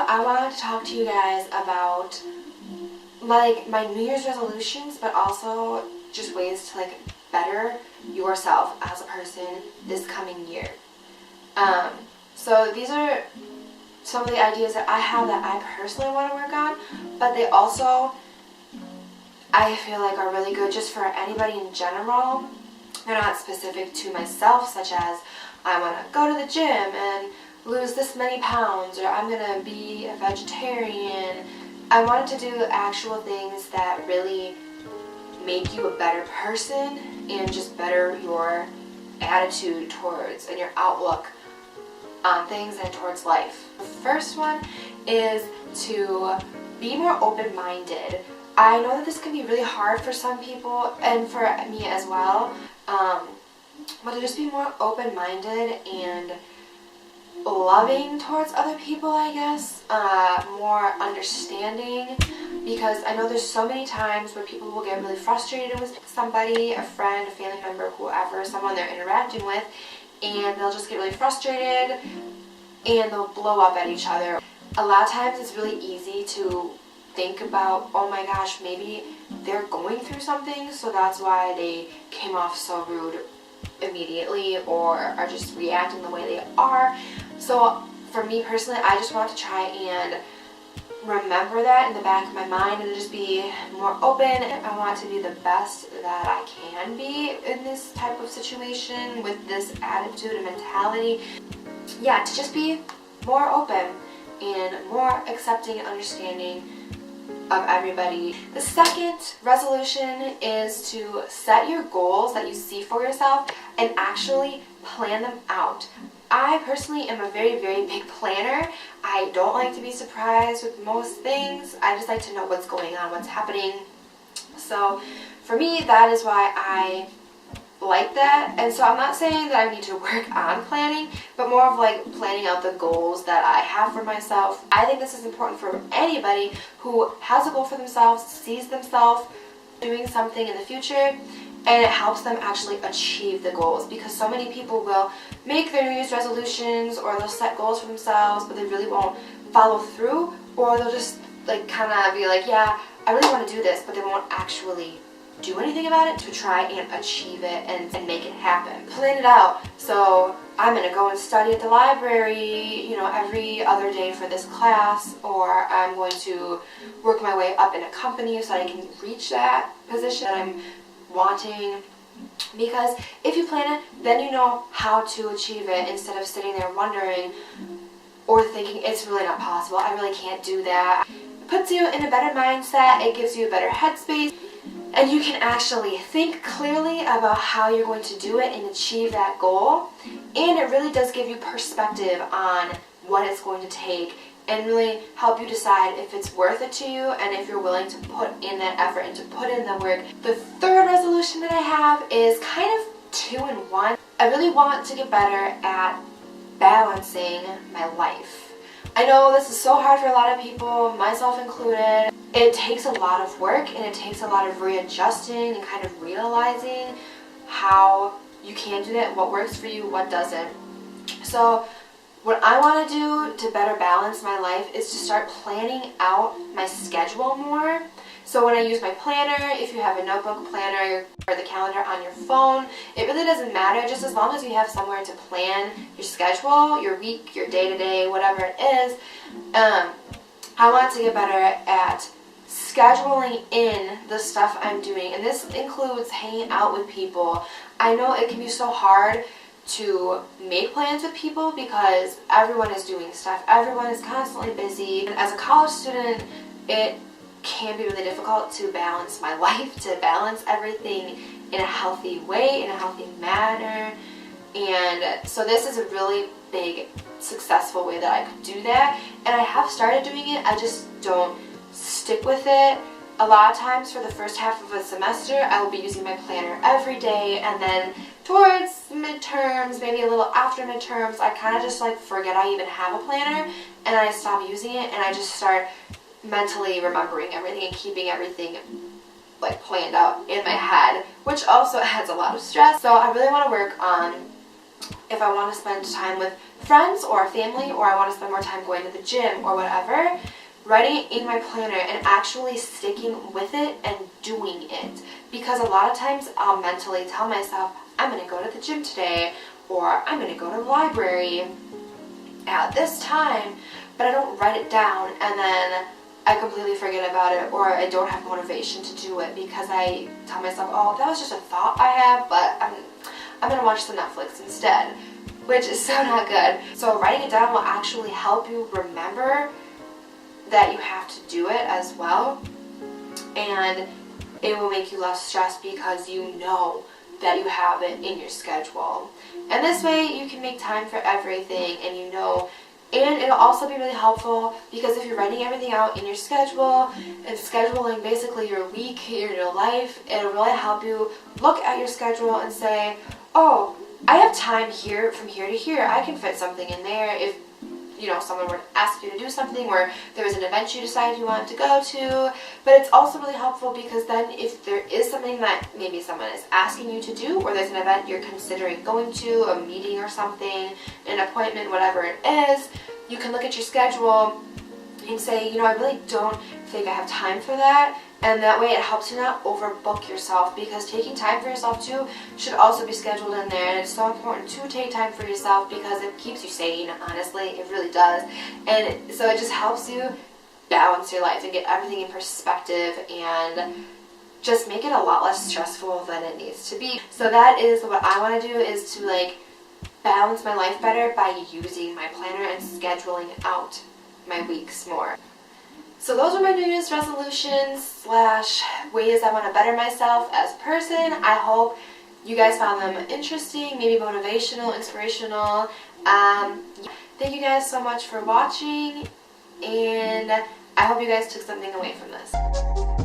I wanted to talk to you guys about like my New Year's resolutions, but also just ways to like better yourself as a person this coming year. So these are some of the ideas that I have that I personally want to work on, but they also, I feel like, are really good just for anybody in general. They're not specific to myself, such as I want to go to the gym and lose this many pounds, or I'm going to be a vegetarian. I wanted to do actual things that really make you a better person and just better your attitude towards and your outlook on things and towards life. The first one is to be more open-minded. I know that this can be really hard for some people and for me as well, but to just be more open-minded and loving towards other people, I guess, more understanding, because I know there's so many times where people will get really frustrated with somebody, a friend, a family member, whoever, someone they're interacting with, and they'll just get really frustrated and they'll blow up at each other. A lot of times it's really easy to think about, oh my gosh, maybe they're going through something, so that's why they came off so rude immediately or are just reacting the way they are. So for me personally, I just want to try and remember that in the back of my mind and just be more open. I want to be the best that I can be in this type of situation with this attitude and mentality. Yeah, to just be more open and more accepting and understanding of everybody. The second resolution is to set your goals that you see for yourself and actually plan them out. I personally am a very, very big planner. I don't like to be surprised with most things. I just like to know what's going on, what's happening. So for me, that is why I like that. And so I'm not saying that I need to work on planning, but more of like planning out the goals that I have for myself. I think this is important for anybody who has a goal for themselves, sees themselves doing something in the future, and it helps them actually achieve the goals, because so many people will make their New Year's resolutions or they'll set goals for themselves, but they really won't follow through, or they'll just like kind of be like, yeah, I really want to do this, but they won't actually do anything about it to try and achieve it and make it happen. Plan it out. So I'm going to go and study at the library, every other day for this class, or I'm going to work my way up in a company so that I can reach that position that I'm wanting. Because if you plan it, then you know how to achieve it instead of sitting there wondering or thinking it's really not possible, I really can't do that. It puts you in a better mindset, it gives you a better headspace, and you can actually think clearly about how you're going to do it and achieve that goal. And it really does give you perspective on what it's going to take and really help you decide if it's worth it to you and if you're willing to put in that effort and to put in the work. The third resolution that I have is kind of 2 in 1. I really want to get better at balancing my life. I know this is so hard for a lot of people, myself included. It takes a lot of work and it takes a lot of readjusting and kind of realizing how you can do that, what works for you, what doesn't. So what I want to do to better balance my life is to start planning out my schedule more. So when I use my planner, if you have a notebook planner or the calendar on your phone, it really doesn't matter, just as long as you have somewhere to plan your schedule, your week, your day-to-day, whatever it is. I want to get better at scheduling in the stuff I'm doing, and this includes hanging out with people. I know it can be so hard to make plans with people because everyone is doing stuff, everyone is constantly busy, and as a college student, it can be really difficult to balance my life, to balance everything in a healthy way, in a healthy manner. And so this is a really big, successful way that I could do that. And I have started doing it, I just don't stick with it. A lot of times for the first half of a semester, I will be using my planner every day, and then towards midterms, maybe a little after midterms, I kind of just like forget I even have a planner, and I stop using it, and I just start mentally remembering everything and keeping everything like planned out in my head, which also adds a lot of stress. So I really want to work on if I want to spend time with friends or family, or I want to spend more time going to the gym or whatever, writing it in my planner and actually sticking with it and doing it. Because a lot of times I'll mentally tell myself, I'm going to go to the gym today, or I'm going to go to the library at this time, but I don't write it down, and then I completely forget about it, or I don't have motivation to do it because I tell myself, oh, that was just a thought I have, but I'm going to watch some Netflix instead, which is so not good. So writing it down will actually help you remember that you have to do it as well, and it will make you less stressed because you know that you have it in your schedule. And this way you can make time for everything, and you know, and it'll also be really helpful because if you're writing everything out in your schedule and scheduling basically your week, your life, it'll really help you look at your schedule and say, oh, I have time here from here to here. I can fit something in there if, you know, someone were to ask you to do something, or there was an event you decided you wanted to go to. But it's also really helpful because then if there is something that maybe someone is asking you to do, or there's an event you're considering going to, a meeting or something, an appointment, whatever it is, you can look at your schedule and say, you know, I really don't think I have time for that. And that way it helps you not overbook yourself, because taking time for yourself too should also be scheduled in there. And it's so important to take time for yourself because it keeps you sane, honestly, it really does. And so it just helps you balance your life and get everything in perspective and just make it a lot less stressful than it needs to be. So that is what I want to do, is to like balance my life better by using my planner and scheduling out my weeks more. So those are my New Year's resolutions slash ways I want to better myself as a person. I hope you guys found them interesting, maybe motivational, inspirational. Thank you guys so much for watching, and I hope you guys took something away from this.